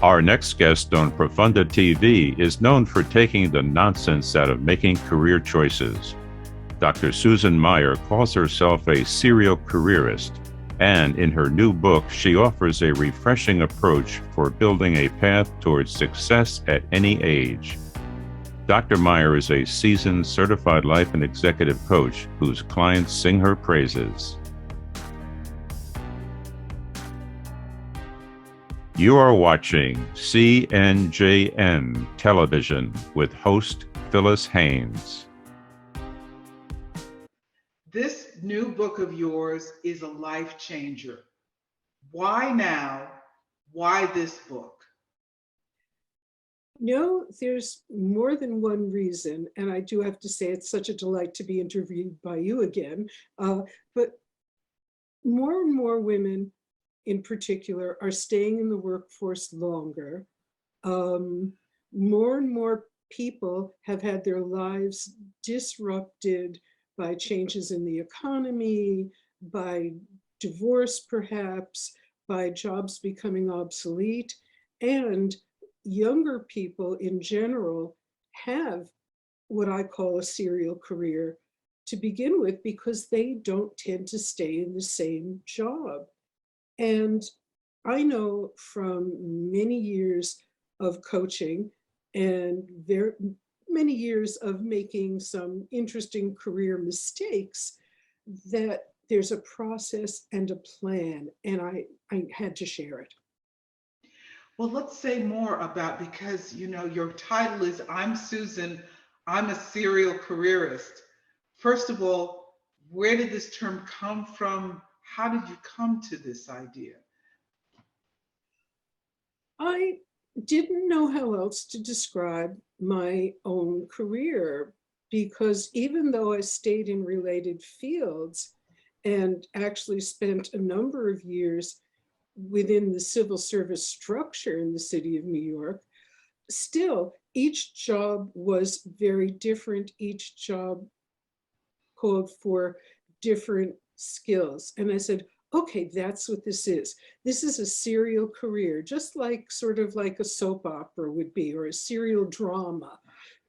Our next guest on Profonde TV is known for taking the nonsense out of making career choices. Dr. Susan Meyer calls herself a serial careerist, and in her new book, she offers a refreshing approach for building a path towards success at any age. Dr. Meyer is a seasoned certified life and executive coach whose clients sing her praises. You are watching CNJN Television with host Phyllis Haynes. This new book of yours is a life changer. Why now? Why this book? No, there's more than one reason, and I do have to say it's such a delight to be interviewed by you again. But more and more women in particular are staying in the workforce longer. More and more people have had their lives disrupted by changes in the economy, by divorce perhaps, by jobs becoming obsolete, and younger people in general have what I call a serial career to begin with because they don't tend to stay in the same job. And I know from many years of coaching and many years of making some interesting career mistakes that there's a process and a plan, and I had to share it. Well, let's say more about, because your title is I'm Susan, I'm a serial careerist. First of all, where did this term come from? How did you come to this idea? I didn't know how else to describe my own career because even though I stayed in related fields and actually spent a number of years within the civil service structure in the city of New York, still each job was very different. Each job called for different skills. And I said, okay, that's what this is. This is a serial career, just like sort of like a soap opera would be, or a serial drama,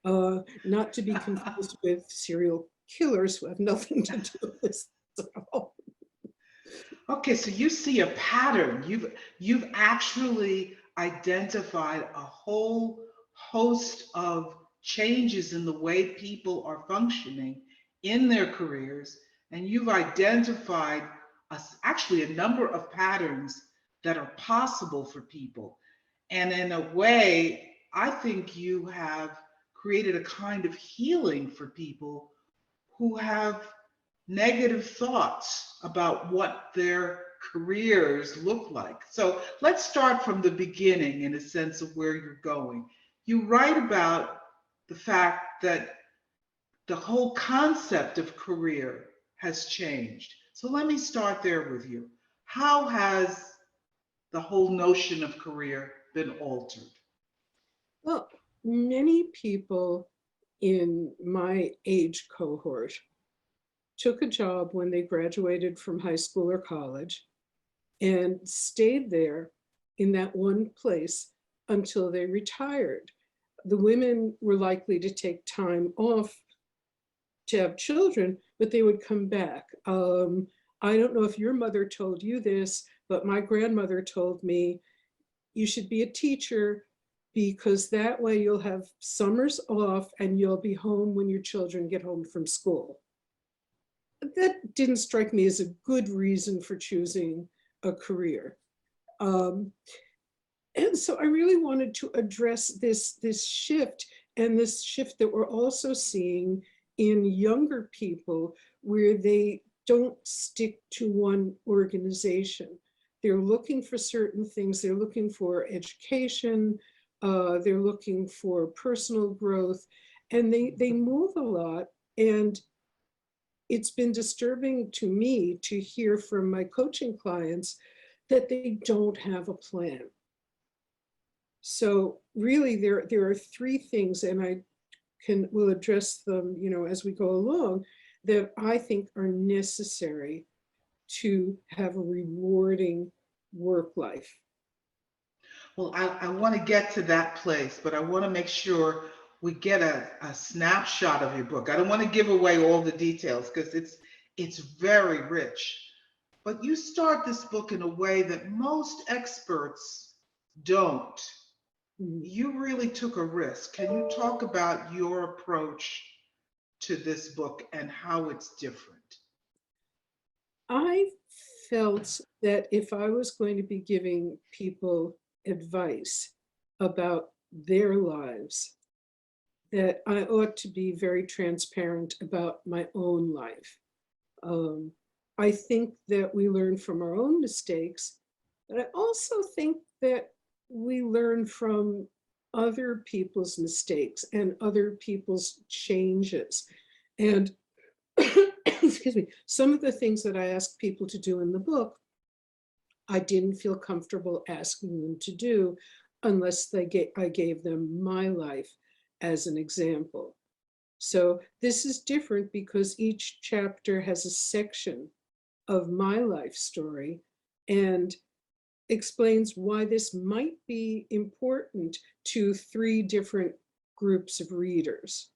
not to be confused with serial killers who have nothing to do with this at all. Okay, so you see a pattern. You've actually identified a whole host of changes in the way people are functioning in their careers, and you've identified actually a number of patterns that are possible for people. And in a way, I think you have created a kind of healing for people who have negative thoughts about what their careers look like. So let's start from the beginning in a sense of where you're going. You write about the fact that the whole concept of career has changed. So let me start there with you. How has the whole notion of career been altered? Well, many people in my age cohort took a job when they graduated from high school or college and stayed there in that one place until they retired. The women were likely to take time off to have children, but they would come back. I don't know if your mother told you this, but my grandmother told me you should be a teacher because that way you'll have summers off and you'll be home when your children get home from school. That didn't strike me as a good reason for choosing a career. And so I really wanted to address this shift, and this shift that we're also seeing in younger people where they don't stick to one organization. They're looking for certain things. They're looking for education. They're looking for personal growth, and they move a lot. And it's been disturbing to me to hear from my coaching clients that they don't have a plan. So really there are three things, and I will address them, as we go along, that I think are necessary to have a rewarding work life. Well, I want to get to that place, but I want to make sure we get a snapshot of your book. I don't want to give away all the details because it's very rich. But you start this book in a way that most experts don't. Mhm. You really took a risk. Can you talk about your approach to this book and how it's different? I felt that if I was going to be giving people advice about their lives, that I ought to be very transparent about my own life. Um, I think that we learn from our own mistakes, but I also think that we learn from other people's mistakes and other people's changes. And excuse me, some of the things that I ask people to do in the book, I didn't feel comfortable asking them to do unless I gave them my life as an example. So this is different because each chapter has a section of my life story and explains why this might be important to three different groups of readers.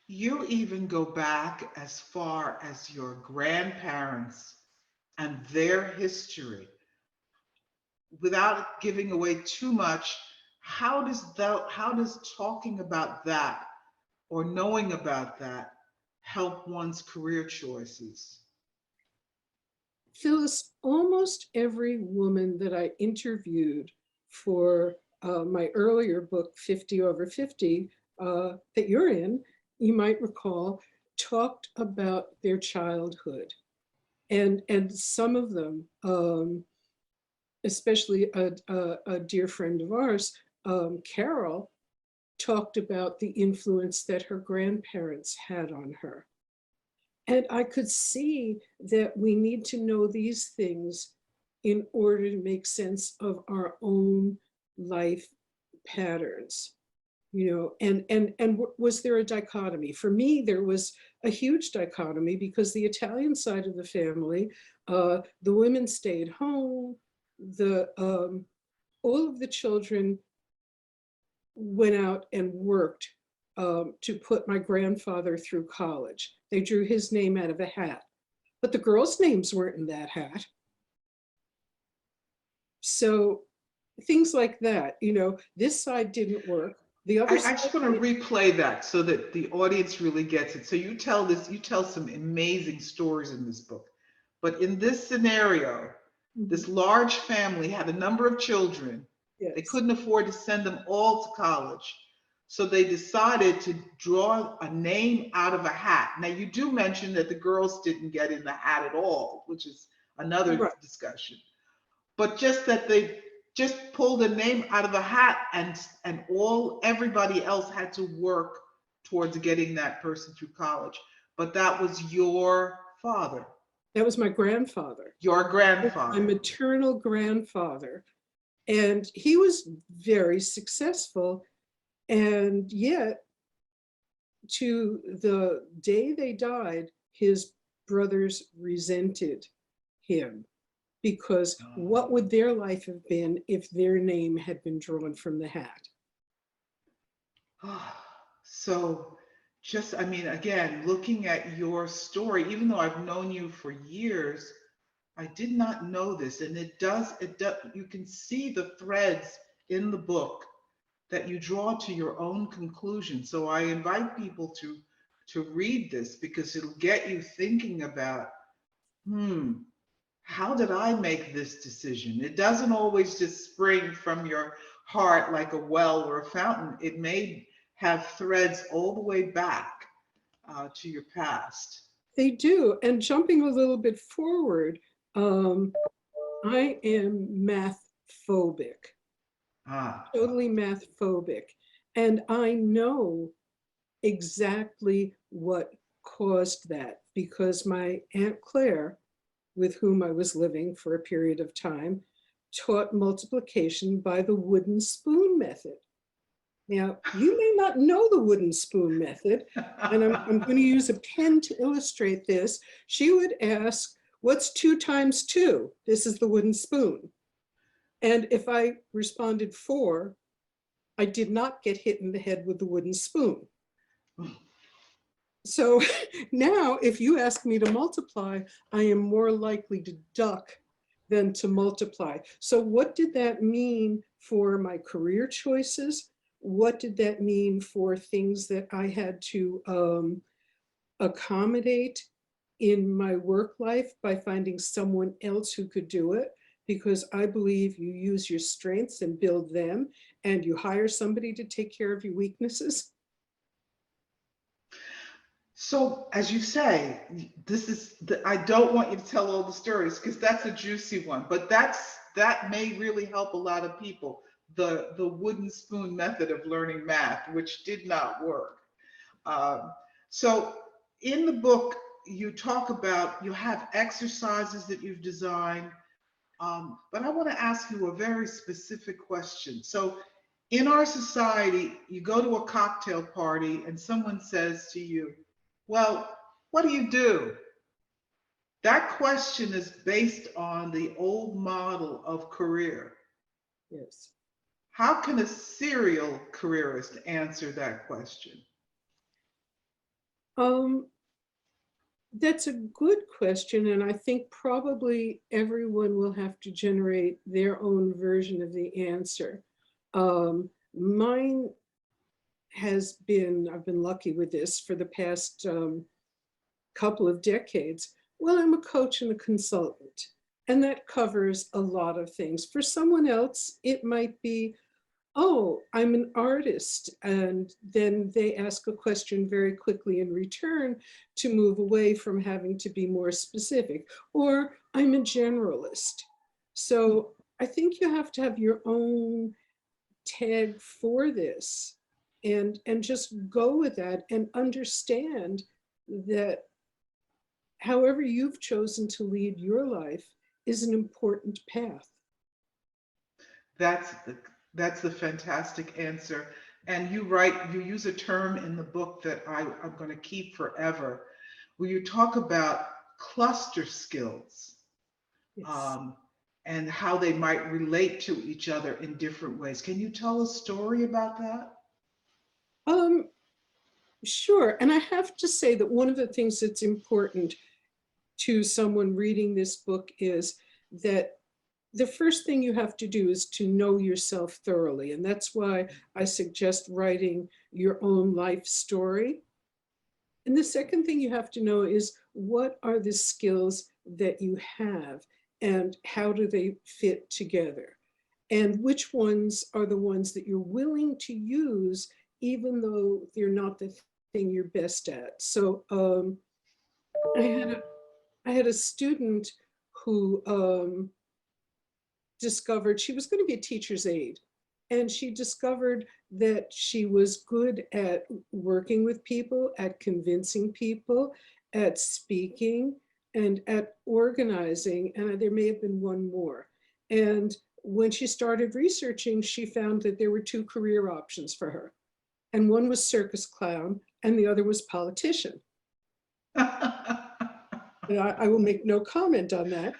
You even go back as far as your grandparents and their history. Without giving away too much, how does talking about that or knowing about that help one's career choices? Phyllis, almost every woman that I interviewed for my earlier book, 50 Over 50, that you're in, you might recall, talked about their childhood. And some of them, especially a dear friend of ours, Carol, talked about the influence that her grandparents had on her. And I could see that we need to know these things in order to make sense of our own life patterns. And was there a dichotomy? For me, there was a huge dichotomy because the Italian side of the family, the women stayed home, all of the children went out and worked to put my grandfather through college. They drew his name out of a hat, but the girls' names weren't in that hat. So things like that, this side didn't work. The other I side, just want to replay that so that the audience really gets it. So you tell some amazing stories in this book. But in this scenario, this large family had a number of children. They yes, couldn't afford to send them all to college. So they decided to draw a name out of a hat. Now, you do mention that the girls didn't get in the hat at all, which is another right. discussion. But just that they just pulled a name out of a hat and everybody else had to work towards getting that person through college. But that was your father, That was my grandfather, your my grandfather. maternal grandfather. And he was very successful. And yet, to the day they died, his brothers resented him because what would their life have been if their name had been drawn from the hat? So just, I mean, again, looking at your story, even though I've known you for years, I did not know this. And it does, you can see the threads in the book that you draw to your own conclusion. So I invite people to read this because it'll get you thinking about, how did I make this decision? It doesn't always just spring from your heart like a well or a fountain. It may have threads all the way back to your past. They do. And jumping a little bit forward, I am math phobic, Ah, totally math phobic. And I know exactly what caused that because my Aunt Claire, with whom I was living for a period of time, taught multiplication by the wooden spoon method. Now, you may not know the wooden spoon method, and I'm going to use a pen to illustrate this. She would ask, what's 2 times 2? This is the wooden spoon. And if I responded 4, I did not get hit in the head with the wooden spoon. So now if you ask me to multiply, I am more likely to duck than to multiply. So what did that mean for my career choices? What did that mean for things that I had to accommodate in my work life by finding someone else who could do it? Because I believe you use your strengths and build them, and you hire somebody to take care of your weaknesses. So, as you say, I don't want you to tell all the stories because that's a juicy one, but that may really help a lot of people. The wooden spoon method of learning math, which did not work. Um, so, in the book, you talk about you have exercises that you've designed, but I want to ask you a very specific question. So, in our society, you go to a cocktail party and someone says to you, well, what do you do? That question is based on the old model of career. Yes. How can a serial careerist answer that question? Um, that's a good question, and I think probably everyone will have to generate their own version of the answer. Mine has been, I've been lucky with this for the past couple of decades. Well, I'm a coach and a consultant, and that covers a lot of things. For someone else, it might be, oh, I'm an artist. And then they ask a question very quickly in return to move away from having to be more specific. Or I'm a generalist. So I think you have to have your own tag for this, and just go with that and understand that however you've chosen to lead your life is an important path. That's the that's a fantastic answer. And you write, you use a term in the book that I'm going to keep forever, where you talk about cluster skills, Yes. um, and how they might relate to each other in different ways. Can you tell a story about that? Um, sure. And I have to say that one of the things that's important to someone reading this book is that the first thing you have to do is to know yourself thoroughly. And that's why I suggest writing your own life story. And the second thing you have to know is what are the skills that you have and how do they fit together? And which ones are the ones that you're willing to use, even though they're not the thing you're best at. So I had a I had a student who discovered she was going to be a teacher's aide. And she discovered that she was good at working with people, at convincing people, at speaking, and at organizing. And there may have been one more. And when she started researching, she found that there were 2 career options for her. And one was circus clown, and the other was politician. And I will make no comment on that.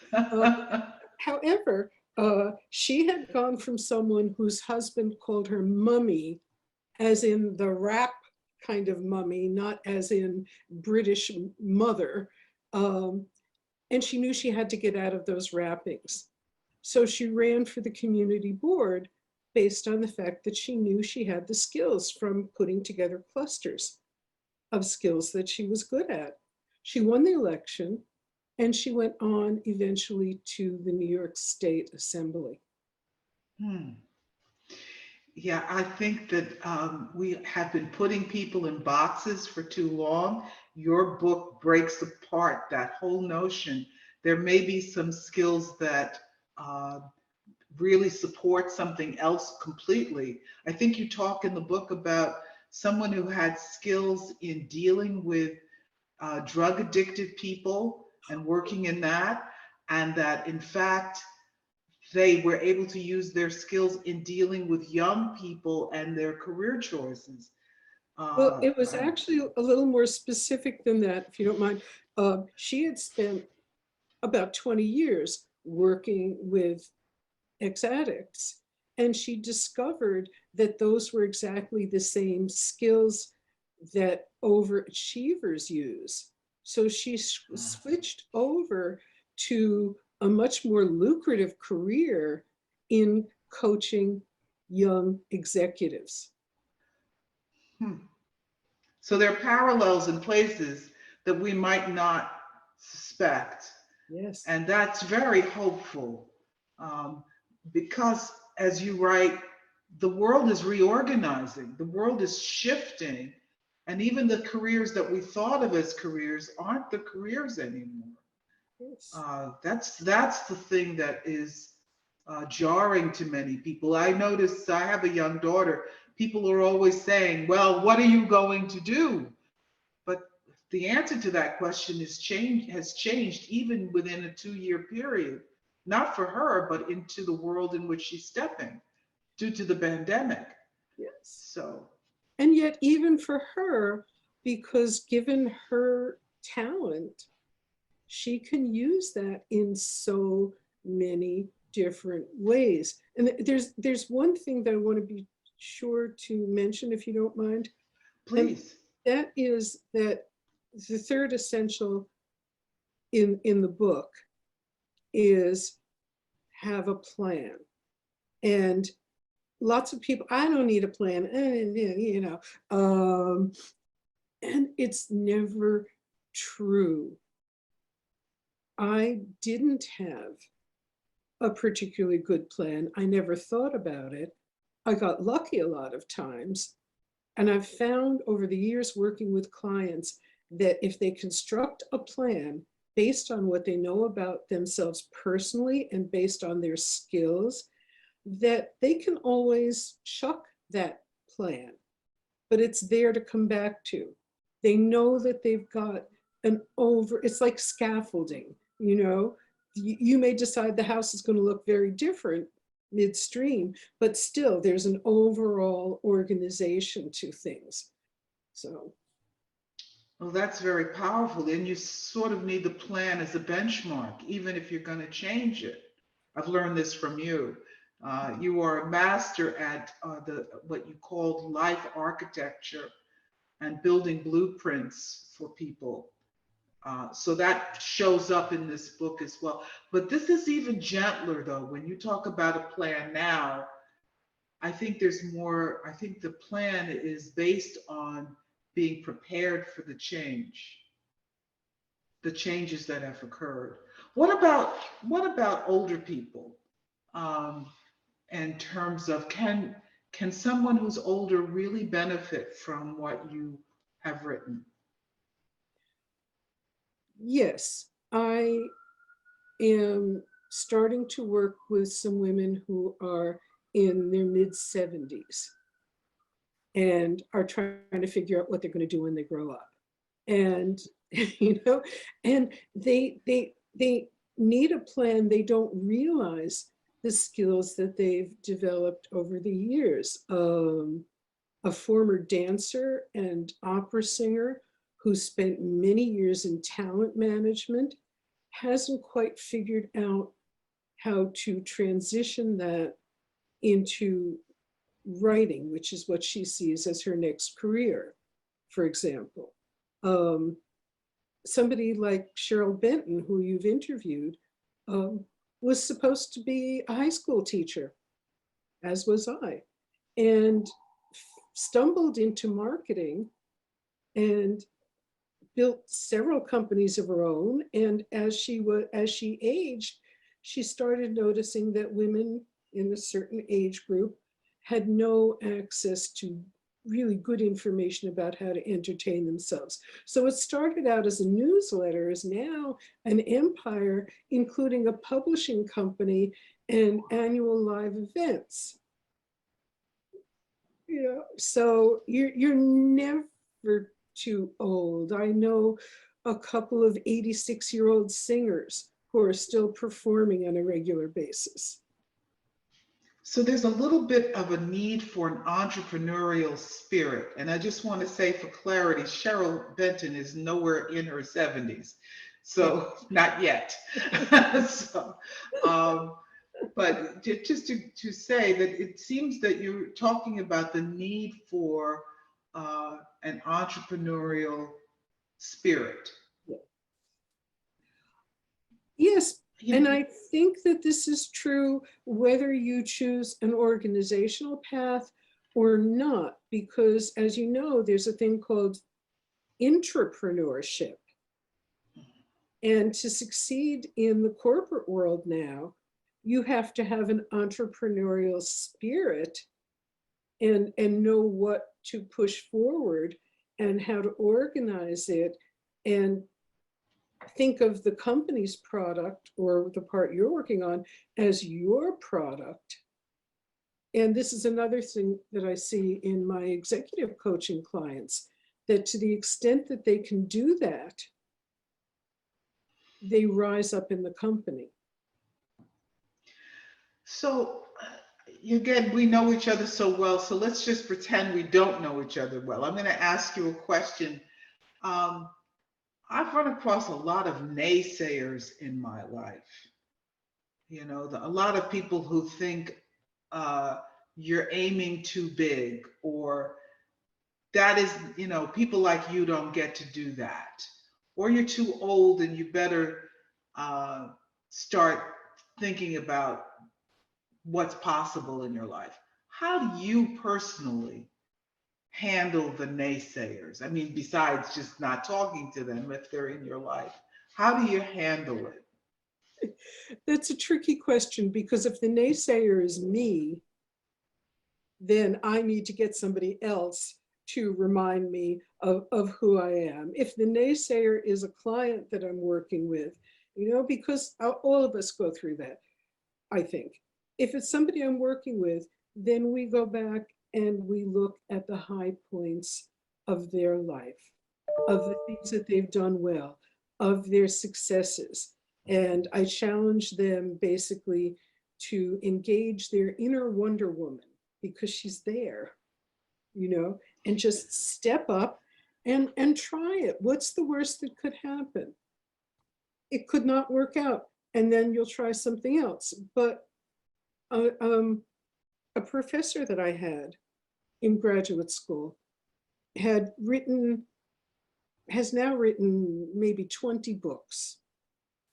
However, she had gone from someone whose husband called her mummy, as in the rap kind of mummy, not as in British mother. And she knew she had to get out of those wrappings. So she ran for the community board based on the fact that she knew she had the skills from putting together clusters of skills that she was good at. She won the election, and she went on eventually to the New York State Assembly. Hmm. Yeah, I think that we have been putting people in boxes for too long. Your book breaks apart that whole notion. There may be some skills that uh, really support something else completely. I think you talk in the book about someone who had skills in dealing with drug addicted people and working in that, and that in fact, they were able to use their skills in dealing with young people and their career choices. Well, Uh, it was actually a little more specific than that, if you don't mind. She had spent about 20 years working with ex-addicts. And she discovered that those were exactly the same skills that overachievers use. So she switched over to a much more lucrative career in coaching young executives. So there are parallels in places that we might not suspect. Yes. And that's very hopeful, because, as you write, the world is reorganizing, the world is shifting, and even the careers that we thought of as careers aren't the careers anymore. Yes. That's the thing that is jarring to many people. I notice, I have a young daughter. People are always saying, "Well, what are you going to do?" But the answer to that question has changed even within a 2-year period, not for her, but into the world in which she's stepping due to the pandemic. Yes. So, and yet even for her, because given her talent, she can use that in so many different ways. And there's one thing that I want to be sure to mention, if you don't mind. please. And that is that the third essential in the book is have a plan. And lots of people, I don't need a plan, you know, and it's never true. I didn't have a particularly good plan. I never thought about it. I got lucky a lot of times. And I've found over the years working with clients that if they construct a plan based on what they know about themselves personally and based on their skills, that they can always chuck that plan, but it's there to come back to. They know that they've got it's like scaffolding, you know, you may decide the house is going to look very different midstream, but still there's an overall organization to things. So. Well, that's very powerful. And you sort of need the plan as a benchmark, even if you're going to change it. I've learned this from you. You are a master at what you called life architecture and building blueprints for people. So that shows up in this book as well. But this is even gentler, though. When you talk about a plan now, I think there's more. I think the plan is based on being prepared for the changes that have occurred. What about older people? In terms of can someone who's older really benefit from what you have written? Yes, I am starting to work with some women who are in their mid-70s and are trying to figure out what they're going to do when they grow up. And, you know, and they need a plan. They don't realize the skills that they've developed over the years. A former dancer and opera singer who spent many years in talent management hasn't quite figured out how to transition that into writing, which is what she sees as her next career, for example. Somebody like Cheryl Benton, who you've interviewed, was supposed to be a high school teacher, as was I, and stumbled into marketing and built several companies of her own. And as she aged, she started noticing that women in a certain age group had no access to really good information about how to entertain themselves. So it started out as a newsletter, is now an empire, including a publishing company and annual live events. Yeah, so you're never too old. I know a couple of 86-year-old singers who are still performing on a regular basis. So there's a little bit of a need for an entrepreneurial spirit. And I just want to say for clarity, Cheryl Benton is nowhere in her 70s. So not yet. So, But just to say that it seems that you're talking about the need for an entrepreneurial spirit. Yes, You and know, I think that this is true whether you choose an organizational path or not, because as you know, there's a thing called intrapreneurship. And to succeed in the corporate world now, you have to have an entrepreneurial spirit and know what to push forward and how to organize it and think of the company's product or the part you're working on as your product. And this is another thing that I see in my executive coaching clients, that to the extent that they can do that, they rise up in the company. so again, we know each other so well, so let's just pretend we don't know each other well. I'm going to ask you a question. Um, I've run across a lot of naysayers in my life. You know, a lot of people who think uh, you're aiming too big, or that is, you know, people like you don't get to do that, or you're too old and you better uh, start thinking about what's possible in your life. How do you personally handle the naysayers? I mean, besides just not talking to them if they're in your life, how do you handle it? That's a tricky question, because if the naysayer is me, then I need to get somebody else to remind me of who I am. If the naysayer is a client that I'm working with, you know, because all of us go through that, I think. If it's somebody I'm working with, then we go back and we look at the high points of their life, of the things that they've done well, of their successes. And I challenge them basically to engage their inner Wonder Woman, because she's there, you know, and just step up and try it. What's the worst that could happen? It could not work out, and then you'll try something else. But a professor that I had in graduate school had written, has now written maybe 20 books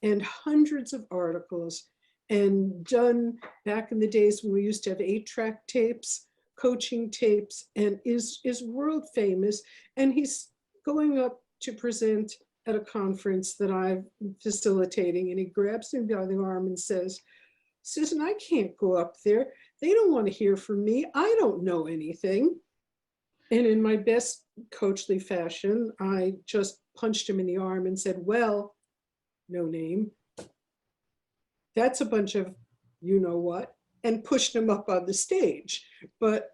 and hundreds of articles, and done, back in the days when we used to have 8-track tapes, coaching tapes, and is world famous. And he's going up to present at a conference that I'm facilitating, and he grabs me by the arm and says, "Susan, I can't go up there. They don't want to hear from me. I don't know anything." And in my best coachly fashion, I just punched him in the arm and said, "Well, no name, that's a bunch of you know what," and pushed him up on the stage. But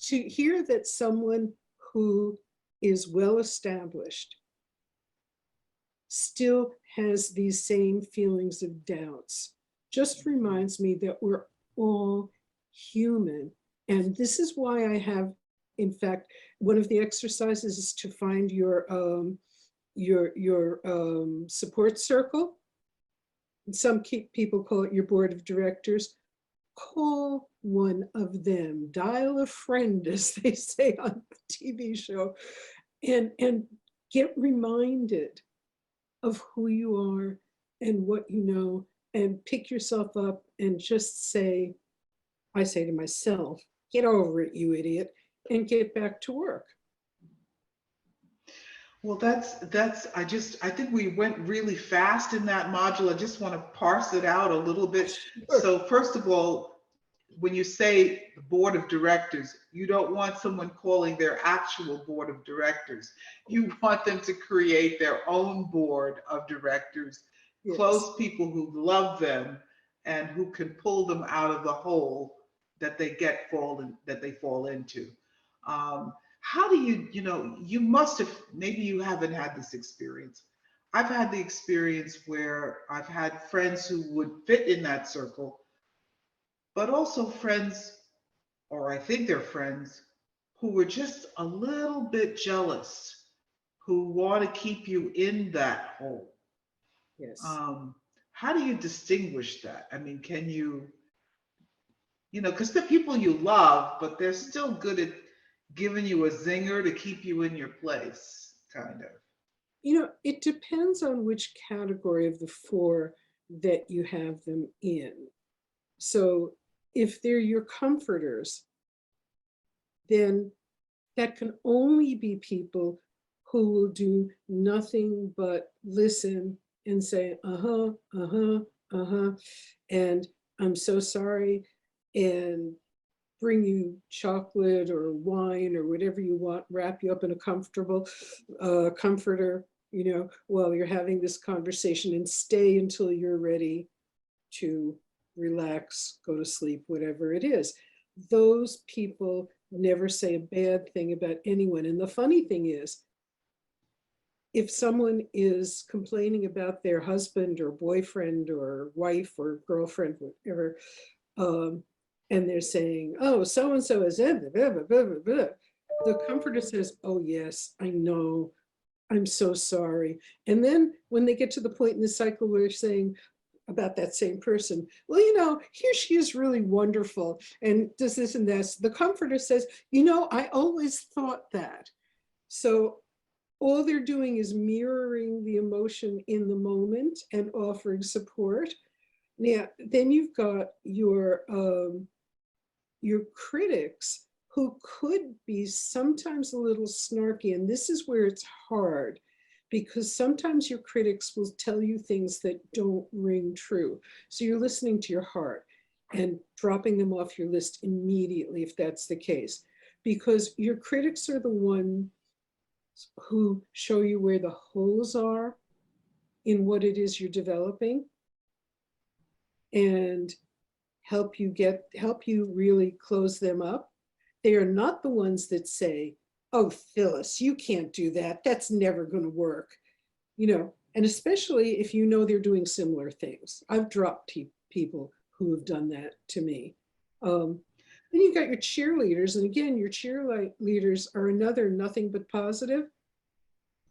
to hear that someone who is well established still has these same feelings of doubts just reminds me that we're all human. And this is why I have, in fact, one of the exercises is to find your support circle. Some people call it your board of directors. Call one of them, dial a friend, as they say on the TV show, and get reminded of who you are and what you know, and pick yourself up and just say, I say to myself, "Get over it, you idiot," and get back to work. Well, I think we went really fast in that module. I just want to parse it out a little bit. Sure. So first of all, when you say the board of directors, you don't want someone calling their actual board of directors. You want them to create their own board of directors, Yes. close people who love them and who can pull them out of the hole that they fall into. How do you know, you must have, maybe you haven't had this experience. I've had the experience where I've had friends who would fit in that circle, but also friends, or I think they're friends, who were just a little bit jealous, who want to keep you in that hole. Yes. Um, how do you distinguish that? I mean, can you know, because the people you love, but they're still good at giving you a zinger to keep you in your place, kind of. You know, it depends on which category of the four that you have them in. So if they're your comforters, then that can only be people who will do nothing but listen and say, uh-huh, uh-huh, uh-huh, and I'm so sorry, and bring you chocolate or wine or whatever you want, wrap you up in a comfortable comforter, you know, while you're having this conversation, and stay until you're ready to relax, go to sleep, whatever it is. Those people never say a bad thing about anyone. And the funny thing is, if someone is complaining about their husband or boyfriend or wife or girlfriend, whatever, um, and they're saying, oh, so-and-so is in, blah, blah, blah, blah, blah. The comforter says, oh yes, I know, I'm so sorry. And then when they get to the point in the cycle where they're saying about that same person, well, you know, here she is really wonderful and does this and this, the comforter says, you know, I always thought that. So all they're doing is mirroring the emotion in the moment and offering support. Now, then you've got your critics, who could be sometimes a little snarky. And this is where it's hard, because sometimes your critics will tell you things that don't ring true. So you're listening to your heart and dropping them off your list immediately if that's the case, because your critics are the ones who show you where the holes are in what it is you're developing, and help you really close them up. They are not the ones that say, oh, Phyllis, you can't do that. That's never going to work. You know, and especially if you know they're doing similar things. I've dropped people who have done that to me. Then you've got your cheerleaders. And again, your cheerleaders are another nothing but positive.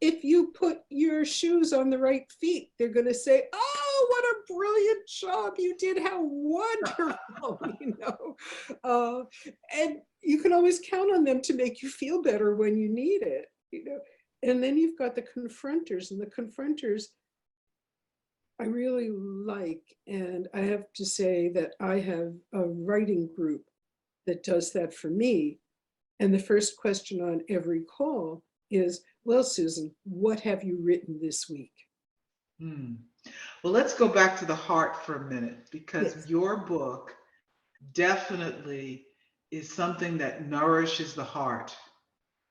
If you put your shoes on the right feet, they're going to say, oh, what a brilliant job you did. How wonderful, you know. And you can always count on them to make you feel better when you need it, you know. And then you've got the confronters, and the confronters I really like. And I have to say that I have a writing group that does that for me. And the first question on every call is, well, Susan, what have you written this week? Well, let's go back to the heart for a minute, because Yes. your book definitely is something that nourishes the heart.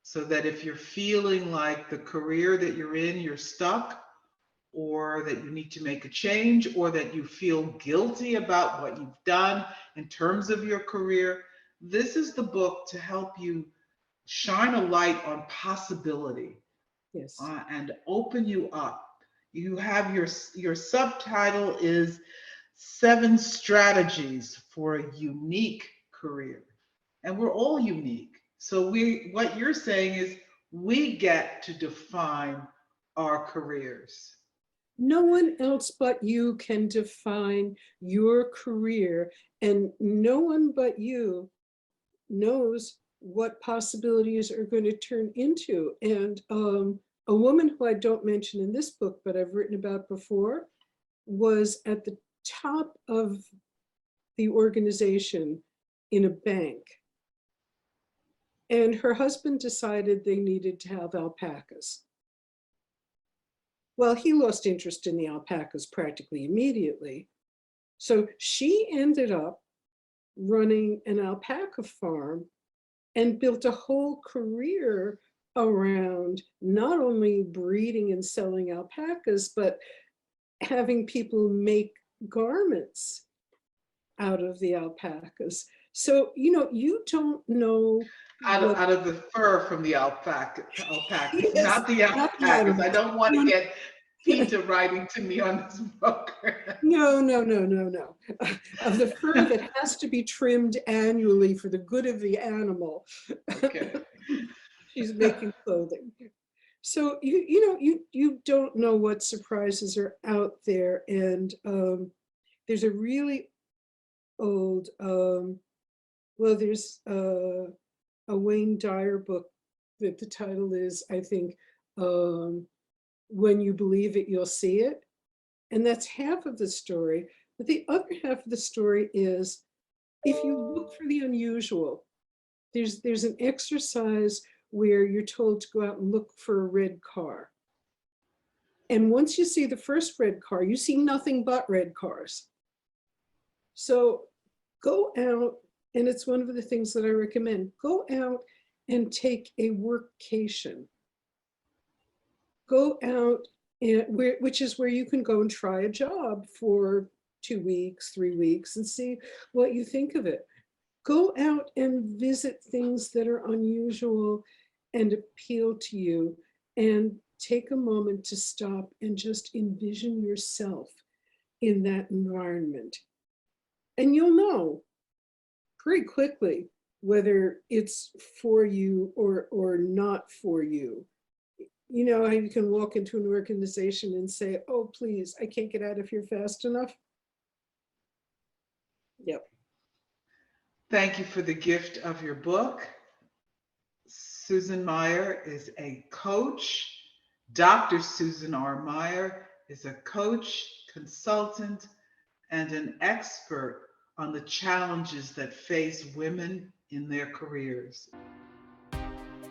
So that if you're feeling like the career that you're in, you're stuck, or that you need to make a change, or that you feel guilty about what you've done in terms of your career, this is the book to help you shine a light on possibility, Yes. and open you up. You have your subtitle is 7 Strategies for a Unique Career. And we're all unique. So what you're saying is we get to define our careers. No one else but you can define your career, and no one but you knows what possibilities are going to turn into. And a woman who I don't mention in this book, but I've written about before, was at the top of the organization in a bank. And her husband decided they needed to have alpacas. Well, he lost interest in the alpacas practically immediately. So she ended up running an alpaca farm and built a whole career around not only breeding and selling alpacas, but having people make garments out of the alpacas. So, you know, you don't know Out of the fur from the alpacas, yes, not the not the alpacas. I animals. don't want No, to get PETA writing to me on this book. no, no, no, no, no. Of the fur that has to be trimmed annually for the good of the animal. Okay. She's making clothing. So you don't know what surprises are out there, and there's a really old there's a Wayne Dyer book that the title is, I think, When You Believe It, You'll See It. And that's half of the story. But the other half of the story is, if you look for the unusual, there's an exercise where you're told to go out and look for a red car. And once you see the first red car, you see nothing but red cars. So go out, and it's one of the things that I recommend. Go out and take a workcation. Go out, which is where you can go and try a job for 2 weeks, 3 weeks, and see what you think of it. Go out and visit things that are unusual and appeal to you, and take a moment to stop and just envision yourself in that environment. And you'll know pretty quickly whether it's for you or not for you. You know how you can walk into an organization and say, oh, please, I can't get out of here fast enough? Yep. Thank you for the gift of your book. Susan Meyer is a coach. Dr. Susan R. Meyer is a coach, consultant, and an expert on the challenges that face women in their careers.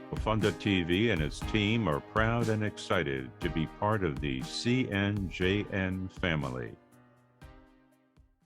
Profonde TV and its team are proud and excited to be part of the CNJN family.